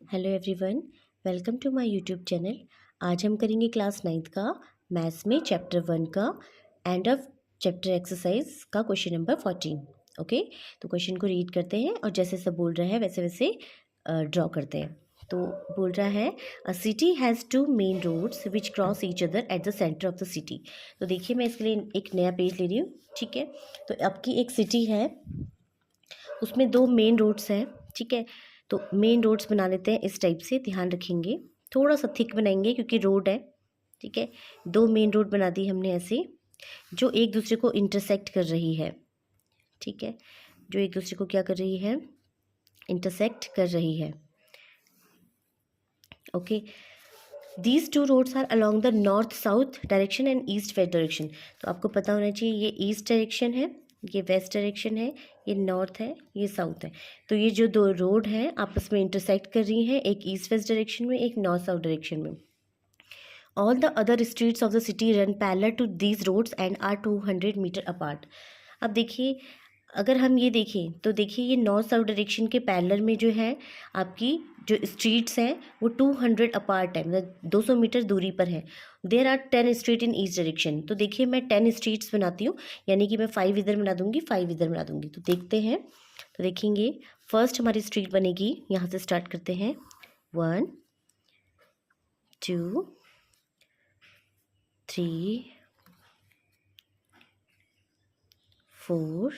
Hello everyone, welcome to my YouTube channel. आज हम करेंगे क्लास 9th का मैथ्स में चैप्टर 1 का एंड ऑफ चैप्टर एक्सरसाइज का क्वेश्चन नंबर 14। ओके, तो क्वेश्चन को रीड करते हैं और जैसे सब बोल रहा है वैसे वैसे ड्रॉ करते हैं। तो बोल रहा है a city has two main roads which cross each other at the centre of the city. तो देखिए, मैं इसके लिए एक नया पेज ले रही हूँ। ठीक है, तो आपकी एक सिटी है, उसमें दो मेन रोड्स हैं। ठीक है, तो मेन रोड्स बना लेते हैं इस टाइप से, ध्यान रखेंगे थोड़ा सा थिक बनाएंगे क्योंकि रोड है। ठीक है, दो मेन रोड बना दी हमने ऐसे, जो एक दूसरे को इंटरसेक्ट कर रही है। ठीक है, जो एक दूसरे को क्या कर रही है, इंटरसेक्ट कर रही है। Okay, these two roads are along the north south direction and east west direction. तो आपको पता होना चाहिए ये ईस्ट डायरेक्शन है, ये वेस्ट डायरेक्शन है, ये नॉर्थ है, ये साउथ है। तो ये जो दो रोड हैं आपस में इंटरसेक्ट कर रही हैं, एक ईस्ट वेस्ट डायरेक्शन में, एक नॉर्थ साउथ डायरेक्शन में। All the other streets of the city run parallel to these roads and are 200 metre apart. अब देखिए, अगर हम ये देखें तो देखिए ये नॉर्थ साउथ डायरेक्शन के पैरेलल में जो है आपकी जो स्ट्रीट्स हैं वो 200 अपार्ट है, मतलब 200 मीटर दूरी पर है। There are 10 street in each direction. तो देखिए मैं 10 स्ट्रीट्स बनाती हूँ, यानी कि मैं 5 इधर बना दूंगी, 5 इधर बना दूंगी। तो देखते हैं, तो देखेंगे फर्स्ट हमारी स्ट्रीट बनेगी, यहाँ से स्टार्ट करते हैं। 1 2 3 4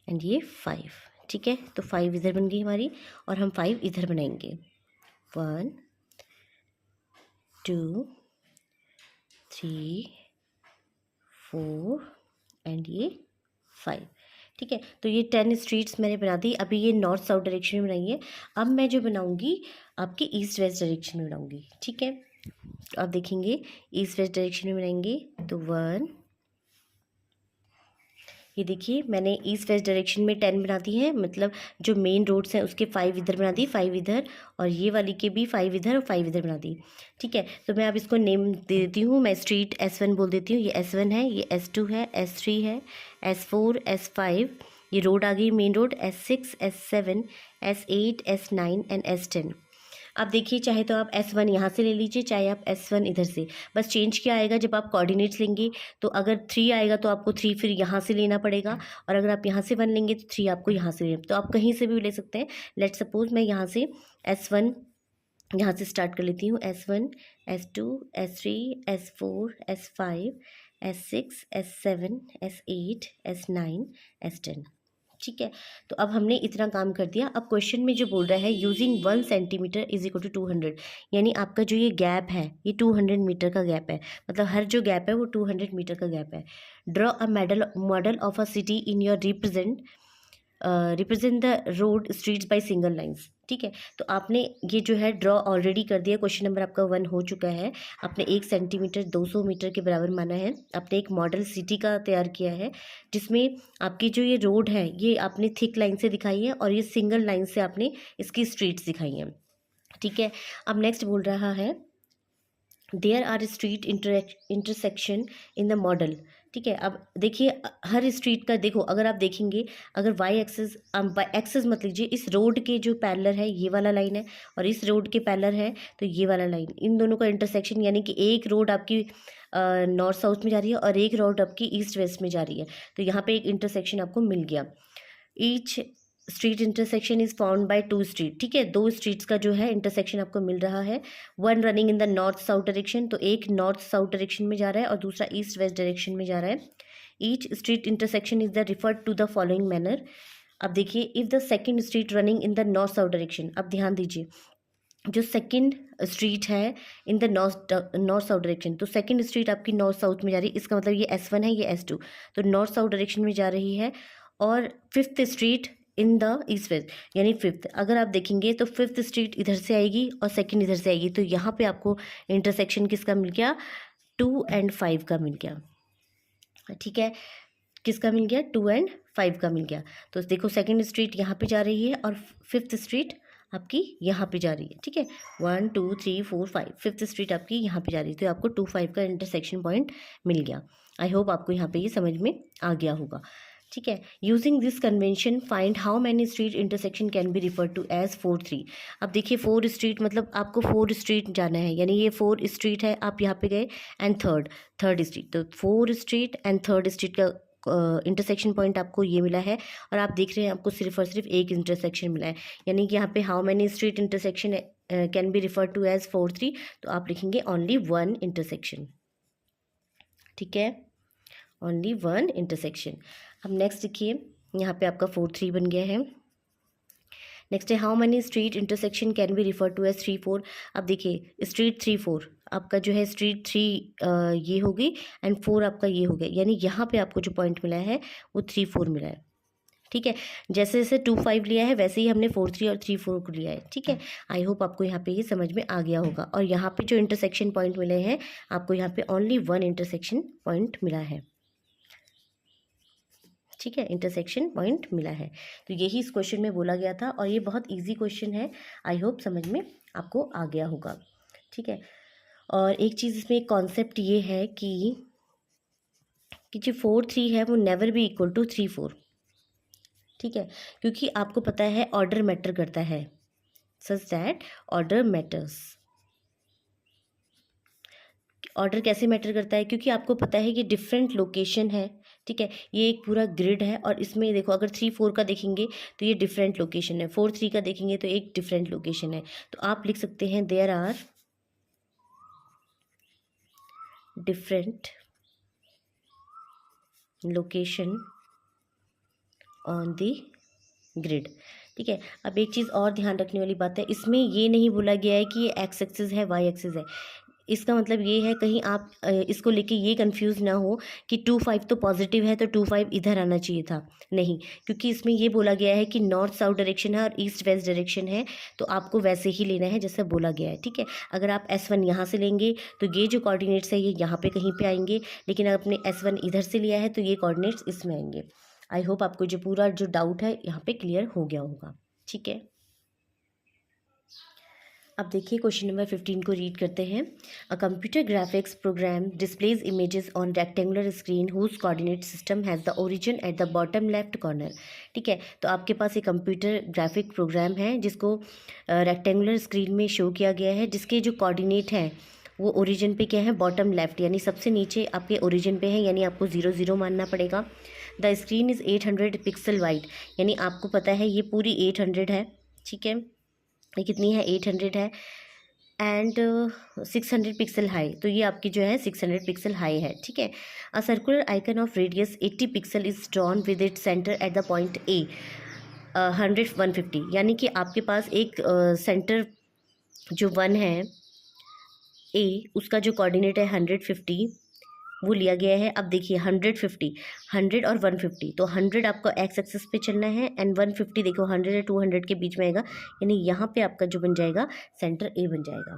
एंड ये 5। ठीक है, तो 5 इधर बन गई हमारी और हम 5 इधर बनाएंगे। 1 2 3 4 एंड ये 5। ठीक है, तो ये 10 स्ट्रीट्स मैंने बना दी। अभी ये नॉर्थ साउथ डायरेक्शन में बनाई है। अब मैं जो बनाऊंगी आपकी ईस्ट वेस्ट डायरेक्शन में बनाऊंगी। ठीक है, तो आप देखेंगे ईस्ट वेस्ट डायरेक्शन में बनाएंगे। तो 1, ये देखिए मैंने ईस्ट वेस्ट डायरेक्शन में 10 बना दी है, मतलब जो मेन रोड्स हैं उसके 5 इधर बना दी, 5 इधर, और ये वाली के भी 5 इधर और 5 इधर बना दी। ठीक है, तो मैं अब इसको नेम दे देती हूँ। मैं स्ट्रीट S1 बोल देती हूँ। ये S1 है, ये S2 है, S3 है, S4 S5, ये रोड आ गई main road, S6 S7 S8 S9 and S10। आप देखिए, चाहे तो आप S1 यहाँ से ले लीजिए, चाहे आप S1 इधर से। बस चेंज क्या आएगा, जब आप कोऑर्डिनेट्स लेंगे तो अगर 3 आएगा तो आपको 3 फिर यहाँ से लेना पड़ेगा, और अगर आप यहाँ से 1 लेंगे तो 3 आपको यहाँ से लेना। तो आप कहीं से भी ले सकते हैं। लेट सपोज मैं यहाँ से S1 यहाँ से स्टार्ट कर लेती हूँ। S1 S2 S3 S4 S5 S6 S7 S8 S9 S10। ठीक है, तो अब हमने इतना काम कर दिया। अब क्वेश्चन में जो बोल रहा है using 1 centimetre is equal to 200, यानी आपका जो ये गैप है ये 200 मीटर का गैप है, मतलब हर जो गैप है वो 200 मीटर का गैप है। Draw a model of a city in your represent the road streets by single lines. ठीक है, तो आपने ये जो है ड्रॉ ऑलरेडी कर दिया। क्वेश्चन नंबर आपका 1 हो चुका है। आपने 1 सेंटीमीटर 200 मीटर के बराबर माना है। आपने एक मॉडल सिटी का तैयार किया है, जिसमें आपकी जो ये रोड है ये आपने थिक लाइन से दिखाई है और ये सिंगल लाइन से आपने इसकी स्ट्रीट्स दिखाई हैं। ठीक है, अब नेक्स्ट बोल रहा है there are street intersection in the model. ठीक है, अब देखिए हर स्ट्रीट का देखो, अगर आप देखेंगे, अगर वाई एक्सेस मत लीजिए, इस रोड के जो पैरेलल है ये वाला लाइन है और इस रोड के पैरेलल है तो ये वाला लाइन, इन दोनों का इंटरसेक्शन, यानी कि एक रोड आपकी नॉर्थ साउथ में जा रही है और एक रोड आपकी ईस्ट वेस्ट में जा रही है, तो यहाँ पे एक इंटरसेक्शन आपको मिल गया। Each street intersection is found by 2 street. ठीक है, 2 स्ट्रीट्स का जो है इंटरसेक्शन आपको मिल रहा है। 1 running in the north south direction, तो एक नॉर्थ साउथ डायरेक्शन में जा रहा है और दूसरा ईस्ट वेस्ट डायरेक्शन में जा रहा है। Each street intersection is the referred to the following manner. अब देखिए if the second street running in the north south direction, अब ध्यान दीजिए जो सेकंड स्ट्रीट है in the north south direction, तो सेकंड स्ट्रीट आपकी नॉर्थ साउथ में जा रही है, इसका मतलब ये S1 है, ये S2, तो नॉर्थ साउथ डायरेक्शन में जा रही है। और fifth street in the east west, यानी फिफ्थ, अगर आप देखेंगे तो फिफ्थ स्ट्रीट इधर से आएगी और सेकंड इधर से आएगी, तो यहाँ पे आपको इंटरसेक्शन किसका मिल गया, 2 और 5 का मिल गया। ठीक है, किसका मिल गया, 2 और 5 का मिल गया। तो देखो सेकंड स्ट्रीट यहाँ पे जा रही है और फिफ्थ स्ट्रीट आपकी यहाँ पे जा रही है। ठीक है, 1 2 3 4 5, फिफ्थ स्ट्रीट आपकी यहाँ पे जा रही है, तो आपको 2 5 का इंटरसेक्शन पॉइंट मिल गया। आई होप आपको यहाँ पे ये समझ में आ गया होगा। ठीक है। Using this convention find how many street intersection can be refer to as 4-3। अब देखिए 4 स्ट्रीट मतलब आपको 4 स्ट्रीट जाना है, यानी ये 4 स्ट्रीट है, आप यहाँ पे गए एंड थर्ड स्ट्रीट, तो 4 स्ट्रीट एंड थर्ड स्ट्रीट का इंटरसेक्शन पॉइंट आपको ये मिला है। और आप देख रहे हैं आपको सिर्फ और सिर्फ एक इंटरसेक्शन मिला है, यानी कि यहाँ पे how many street intersection can be refer to as 4-3, तो आप लिखेंगे ओनली 1 इंटरसेक्शन। ठीक है, ओनली 1 इंटरसेक्शन। अब नेक्स्ट देखिए, यहाँ पे आपका 4-3 बन गया है। नेक्स्ट है how many street intersection can be refer to as 3-4। अब देखिए स्ट्रीट 3-4 आपका जो है स्ट्रीट 3 ये होगी एंड 4 आपका ये हो गया, यानी यहाँ पे आपको जो पॉइंट मिला है वो 3-4 मिला है। ठीक है, जैसे जैसे 2-5 लिया है वैसे ही हमने 4-3 और 3-4 को लिया है। ठीक है, आई होप आपको यहाँ पे ये समझ में आ गया होगा। और यहाँ पे जो इंटरसेक्शन पॉइंट मिले हैं आपको यहाँ पे ओनली 1 इंटरसेक्शन पॉइंट मिला है। ठीक है, इंटरसेक्शन पॉइंट मिला है। तो यही इस क्वेश्चन में बोला गया था और ये बहुत इजी क्वेश्चन है, आई होप समझ में आपको आ गया होगा। ठीक है, और एक चीज़ इसमें एक कॉन्सेप्ट ये है कि जो 4-3 है वो नेवर बी इक्वल टू 3-4। ठीक है, क्योंकि आपको पता है ऑर्डर मैटर करता है, such that order matters. Order कैसे मैटर करता है, क्योंकि आपको पता है कि डिफरेंट लोकेशन है। ठीक है, ये एक पूरा ग्रिड है और इसमें देखो अगर 3-4 का देखेंगे तो ये डिफरेंट लोकेशन है, 4-3 का देखेंगे तो एक डिफरेंट लोकेशन है। तो आप लिख सकते हैं there are different location on the grid. ठीक है, अब एक चीज़ और ध्यान रखने वाली बात है, इसमें ये नहीं बोला गया है कि ये एक्स एक्सिस है वाई एक्सिस है। इसका मतलब ये है कहीं आप इसको लेके ये कंफ्यूज ना हो कि 2-5 तो पॉजिटिव है तो 2-5 इधर आना चाहिए था, नहीं, क्योंकि इसमें ये बोला गया है कि नॉर्थ साउथ डायरेक्शन है और ईस्ट वेस्ट डायरेक्शन है, तो आपको वैसे ही लेना है जैसे बोला गया है। ठीक है, अगर आप S1 यहाँ से लेंगे तो ये जो कोऑर्डिनेट्स है ये यहाँ पे कहीं पे आएंगे, लेकिन अगर आपने S1 इधर से लिया है तो ये कोऑर्डिनेट्स इसमें आएंगे। आई होप आपको जो पूरा जो डाउट है यहाँ पे क्लियर हो गया होगा। ठीक है, अब देखिए क्वेश्चन नंबर 15 को रीड करते हैं। A computer graphics program displays images on rectangular screen whose coordinate system has the origin at the bottom left corner. ठीक है, तो आपके पास एक कंप्यूटर ग्राफिक प्रोग्राम है जिसको रेक्टेंगुलर स्क्रीन में शो किया गया है, जिसके जो कोऑर्डिनेट हैं वो ओरिजिन पे क्या है, बॉटम लेफ्ट, यानी सबसे नीचे आपके ओरिजिन पे है, यानी आपको 0-0 मानना पड़ेगा। The screen is 800 pixel wide, यानी आपको पता है ये पूरी 800 है। ठीक है, ये कितनी है, 800 है एंड 600 पिक्सल हाई, तो ये आपकी जो है 600 पिक्सल हाई है। ठीक है, a circular icon of radius 80 pixel is drawn with it centre at the point A 100-150, यानी कि आपके पास एक सेंटर जो 1 है ए, उसका जो कोऑर्डिनेट है 150 वो लिया गया है। अब देखिए 150, 100 और 150, तो 100 आपको एक्स एक्सिस पे चलना है एंड 150 देखो 100 और 200 के बीच में आएगा, यानी यहाँ पे आपका जो बन जाएगा सेंटर ए बन जाएगा।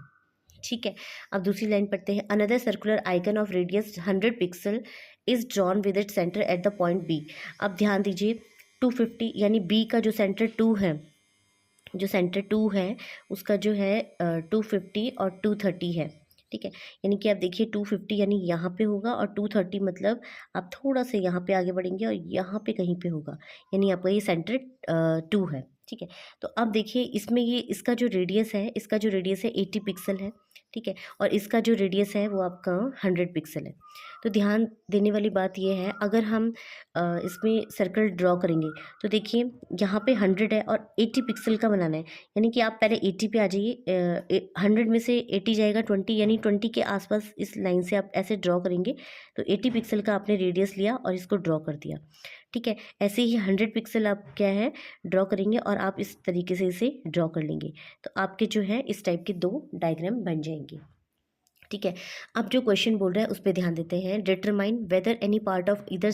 ठीक है, अब दूसरी लाइन पढ़ते हैं। Another circular icon of radius 100 pixel is drawn with it centre at the point B. अब ध्यान दीजिए 250, यानी बी का जो सेंटर 2 है, जो सेंटर 2 है उसका जो है 250 और 230 है। ठीक है, यानी कि आप देखिए 250 यानी यहाँ पे होगा और 230 मतलब आप थोड़ा सा यहाँ पे आगे बढ़ेंगे और यहाँ पे कहीं पे होगा, यानी आपका ये सेंटर 2 है। ठीक है, तो अब देखिए इसमें ये इसका जो रेडियस है, इसका जो रेडियस है 80 पिक्सल है। ठीक है, और इसका जो रेडियस है वो आपका 100 पिक्सल है। तो ध्यान देने वाली बात ये है, अगर हम इसमें सर्कल ड्रॉ करेंगे तो देखिए यहाँ पे 100 है और 80 पिक्सल का बनाना है, यानी कि आप पहले 80 पे आ जाइए। 100 में से 80 जाएगा 20, यानी 20 के आसपास इस लाइन से आप ऐसे ड्रॉ करेंगे, तो 80 पिक्सल का आपने रेडियस लिया और इसको ड्रॉ कर दिया। ठीक है, ऐसे ही 100 पिक्सल आप क्या है ड्रॉ करेंगे और आप इस तरीके से इसे ड्रॉ कर लेंगे, तो आपके जो है इस टाइप के 2 डायग्राम बन जाएंगे। ठीक है, अब जो क्वेश्चन बोल रहा है उस पर ध्यान देते हैं। Determine whether any part of either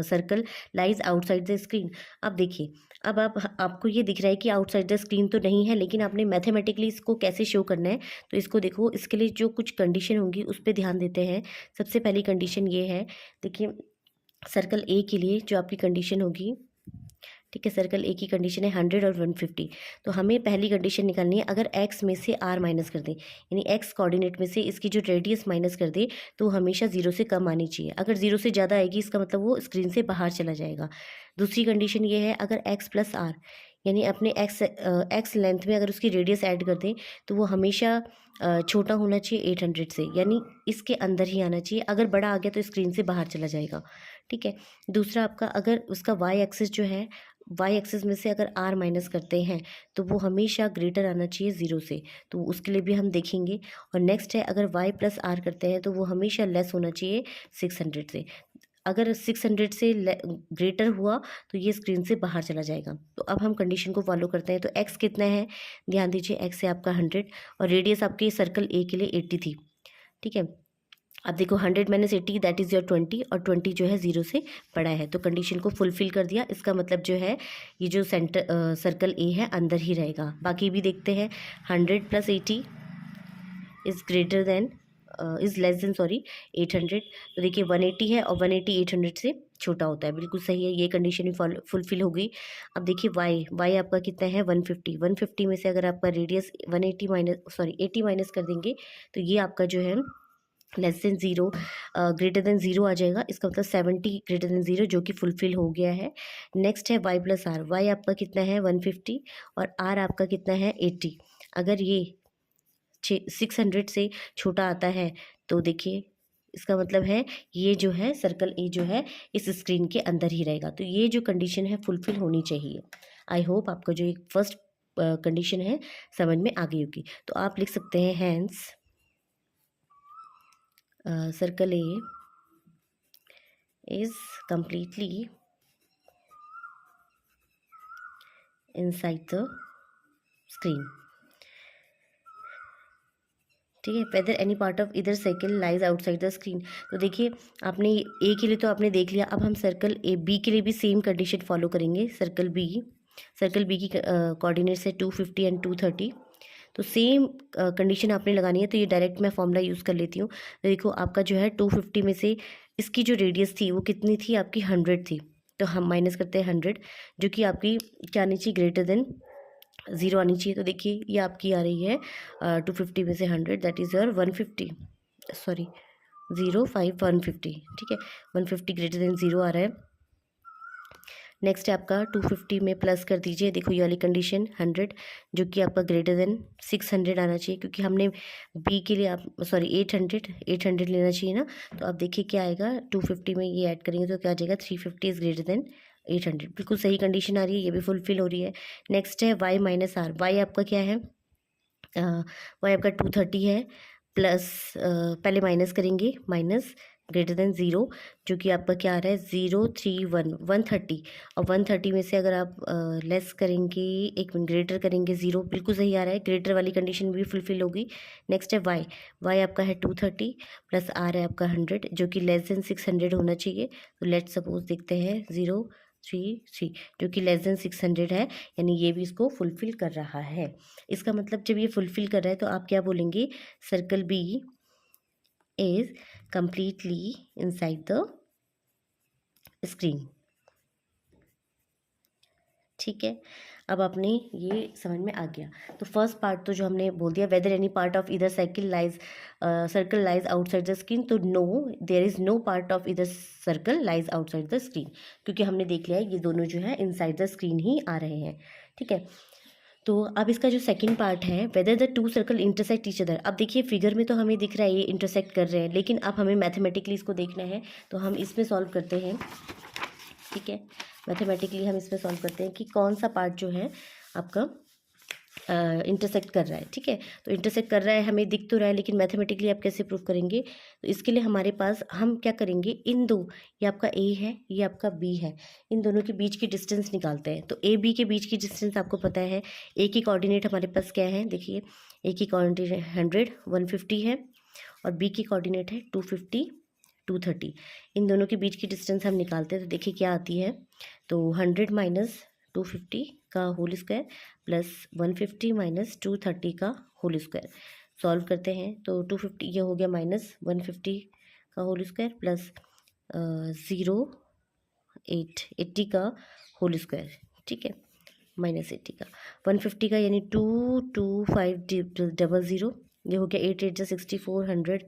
circle lies outside the screen. अब देखिए, अब आपको ये दिख रहा है कि आउटसाइड द स्क्रीन तो नहीं है, लेकिन आपने मैथमेटिकली इसको कैसे शो करना है, तो इसको देखो, इसके लिए जो कुछ कंडीशन होंगी उस पर ध्यान देते हैं। सबसे पहली कंडीशन ये है, देखिए सर्कल ए के लिए जो आपकी कंडीशन होगी, ठीक है, सर्कल ए की कंडीशन है 100 और 150। तो हमें पहली कंडीशन निकालनी है, अगर एक्स में से आर माइनस कर दें, यानी एक्स कोऑर्डिनेट में से इसकी जो रेडियस माइनस कर दे, तो हमेशा जीरो से कम आनी चाहिए। अगर जीरो से ज़्यादा आएगी इसका मतलब वो स्क्रीन से बाहर चला जाएगा। दूसरी कंडीशन ये है, अगर एक्स प्लस आर, यानी अपने एक्स लेंथ में अगर उसकी रेडियस ऐड कर दें, तो वो हमेशा छोटा होना चाहिए 800 से, यानी इसके अंदर ही आना चाहिए। अगर बड़ा आ गया तो स्क्रीन से बाहर चला जाएगा। ठीक है, दूसरा आपका, अगर उसका वाई एक्सिस जो है, वाई एक्सिस में से अगर आर माइनस करते हैं तो वो हमेशा ग्रेटर आना चाहिए ज़ीरो से, तो उसके लिए भी हम देखेंगे। और नेक्स्ट है, अगर वाई प्लस आर करते हैं तो वो हमेशा लेस होना चाहिए 600 से। अगर 600 से ग्रेटर हुआ तो ये स्क्रीन से बाहर चला जाएगा। तो अब हम कंडीशन को फॉलो करते हैं। तो एक्स कितना है, ध्यान दीजिए, एक्स है आपका 100 और रेडियस आपके सर्कल ए के लिए 80 थी। ठीक है, अब देखो 100 माइनस 80 दैट इज़ योर 20, और 20 जो है ज़ीरो से बड़ा है, तो कंडीशन को फुलफिल कर दिया। इसका मतलब जो है ये जो सर्कल ए है अंदर ही रहेगा। बाकी भी देखते हैं, 100 plus 80 is greater than is less than 800। तो देखिए 180 है और 180 800 से छोटा होता है, बिल्कुल सही है, ये कंडीशन भी फुलफिल हो गई। अब देखिए वाई आपका कितना है 150। 150 में से अगर आपका रेडियस 80 माइनस कर देंगे तो ये आपका जो है less than zero greater than zero आ जाएगा। इसका मतलब 70 ग्रेटर देन ज़ीरो, जो कि फुलफिल हो गया है। नेक्स्ट है वाई प्लस आर। वाई आपका कितना है 150 और आर आपका कितना है 80। अगर ये 600 से छोटा आता है तो देखिए इसका मतलब है ये जो है सर्कल ए जो है इस स्क्रीन के अंदर ही रहेगा। तो ये जो कंडीशन है फुलफिल होनी चाहिए। आई होप आपका जो एक फर्स्ट कंडीशन है समझ में आ गई होगी। तो आप लिख सकते हैं hence circle A is completely inside the screen। ठीक है, whether any part of either circle lies outside the screen. तो देखिए आपने ए के लिए तो आपने देख लिया, अब हम सर्कल ए बी के लिए भी सेम कंडीशन फॉलो करेंगे। सर्कल बी की कोऑर्डिनेट्स है 250 एंड 230। तो सेम कंडीशन आपने लगानी है। तो ये डायरेक्ट मैं फॉर्मूला यूज़ कर लेती हूँ। तो देखो आपका जो है 250 में से इसकी जो रेडियस थी वो कितनी थी आपकी 100 थी, तो हम माइनस करते हैं 100, जो कि आपकी क्या आनी चाहिए ग्रेटर देन ज़ीरो आनी चाहिए। तो देखिए ये आपकी आ रही है 250 में से 100 दैट इज़ योर 150, सॉरी 150। ठीक है, 150 ग्रेटर देन ज़ीरो आ रहा है। नेक्स्ट है आपका 250 में प्लस कर दीजिए, देखो ये वाली कंडीशन 100, जो कि आपका ग्रेटर देन 600 आना चाहिए, क्योंकि हमने बी के लिए 800 लेना चाहिए ना। तो अब देखिए क्या आएगा, 250 में ये ऐड करेंगे तो क्या आ जाएगा 350 इज़ ग्रेटर देन 800। बिल्कुल सही कंडीशन आ रही है, ये भी फुलफिल हो रही है। नेक्स्ट है वाई माइनस आर। वाई आपका क्या है, वाई आपका 230 है, प्लस पहले माइनस करेंगे, माइनस ग्रेटर देन ज़ीरो, जो कि आपका क्या आ रहा है 130। और 130 में से अगर आप लेस करेंगे, एक मिनट, ग्रेटर करेंगे ज़ीरो, बिल्कुल सही आ रहा है, ग्रेटर वाली कंडीशन भी फुलफिल होगी। नेक्स्ट है वाई आपका है 230 प्लस आर है आपका 100, जो कि लेस देन 600 होना चाहिए। तो लेट सपोज देखते हैं 033, जो कि लेस देन 600 है, यानी ये भी इसको फुलफिल कर रहा है। इसका मतलब जब ये फुलफिल कर रहा है तो आप क्या बोलेंगे, circle B is completely inside the screen। ठीक है, अब आपने ये समझ में आ गया। तो फर्स्ट पार्ट तो जो हमने बोल दिया, whether any part of either circle lies outside the screen, तो no, there is no part of either circle lies outside the screen, क्योंकि हमने देख लिया है ये दोनों जो है इनसाइड द स्क्रीन ही आ रहे हैं। ठीक है, तो अब इसका जो सेकंड पार्ट है, whether the two circle intersect each other. अब देखिए फिगर में तो हमें दिख रहा है ये इंटरसेक्ट कर रहे हैं, लेकिन अब हमें मैथमेटिकली इसको देखना है, तो हम इसमें सॉल्व करते हैं। ठीक है, मैथमेटिकली हम इसमें सॉल्व करते हैं कि कौन सा पार्ट जो है आपका इंटरसेक्ट कर रहा है। ठीक है, तो इंटरसेक्ट कर रहा है हमें दिख तो रहा है, लेकिन मैथमेटिकली आप कैसे प्रूव करेंगे, तो इसके लिए हमारे पास हम क्या करेंगे, इन दो, ये आपका ए है, ये आपका बी है, इन दोनों के बीच की डिस्टेंस निकालते हैं। तो ए बी के बीच की डिस्टेंस आपको पता है, ए की कोऑर्डिनेट हमारे पास क्या है, देखिए ए की कोऑर्डिनेट 100 150 है, और बी की कोऑर्डिनेट है 250 230। इन दोनों के बीच की डिस्टेंस हम निकालते हैं, तो देखिए क्या आती है, तो 100 माइनस 250 का होल स्क्वायर प्लस 150 माइनस 230 का होल स्क्वायर। सॉल्व करते हैं तो 250 ये हो गया माइनस 150 का होल स्क्वायर प्लस 80 का होल स्क्वायर। ठीक है, -80 का। 150 का यानी 22500, ये हो गया 8 8 64, 100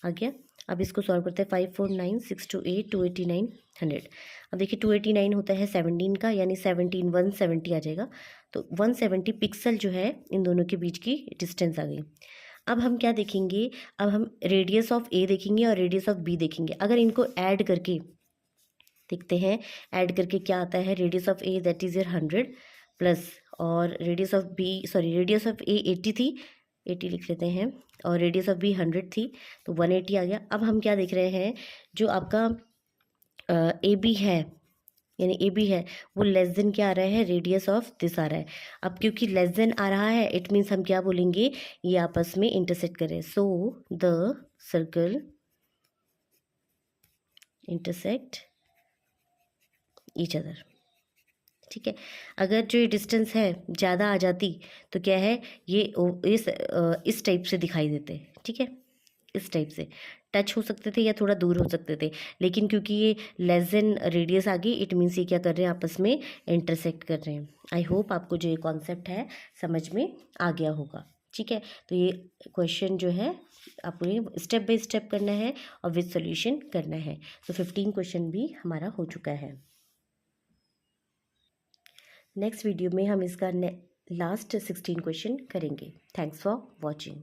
आ गया। अब इसको सॉल्व करते हैं, 549 628 289 100। अब देखिए 289 होता है 17 का, यानी 17 170 आ जाएगा। तो 170 पिक्सल जो है इन दोनों के बीच की डिस्टेंस आ गई। अब हम क्या देखेंगे, अब हम रेडियस ऑफ ए देखेंगे और रेडियस ऑफ बी देखेंगे। अगर इनको ऐड करके देखते हैं, ऐड करके क्या आता है, radius of A that is your 100 plus, और radius of B, sorry radius of A 80 थी, 80 लिख लेते हैं, और रेडियस ऑफ बी 100 थी, तो 180 आ गया। अब हम क्या देख रहे हैं, जो आपका ए बी है, यानी ए बी है, वो लेस देन क्या आ रहा है, रेडियस ऑफ दिस आ रहा है। अब क्योंकि लेस देन आ रहा है, इट मीन्स हम क्या बोलेंगे, ये आपस में इंटरसेक्ट करें। So the circle intersect each other. ठीक है, अगर जो ये डिस्टेंस है ज़्यादा आ जाती तो क्या है, ये इस टाइप से दिखाई देते। ठीक है, इस टाइप से टच हो सकते थे या थोड़ा दूर हो सकते थे, लेकिन क्योंकि ये लेस देन रेडियस आ गई, इट मीन्स ये क्या कर रहे हैं, आपस में इंटरसेक्ट कर रहे हैं। आई होप आपको जो ये कॉन्सेप्ट है समझ में आ गया होगा। ठीक है, तो ये क्वेश्चन जो है आपको ये स्टेप बाय स्टेप करना है और विद सॉल्यूशन करना है। तो 15 क्वेश्चन भी हमारा हो चुका है। नेक्स्ट वीडियो में हम इसका लास्ट 16 क्वेश्चन करेंगे। Thanks for watching.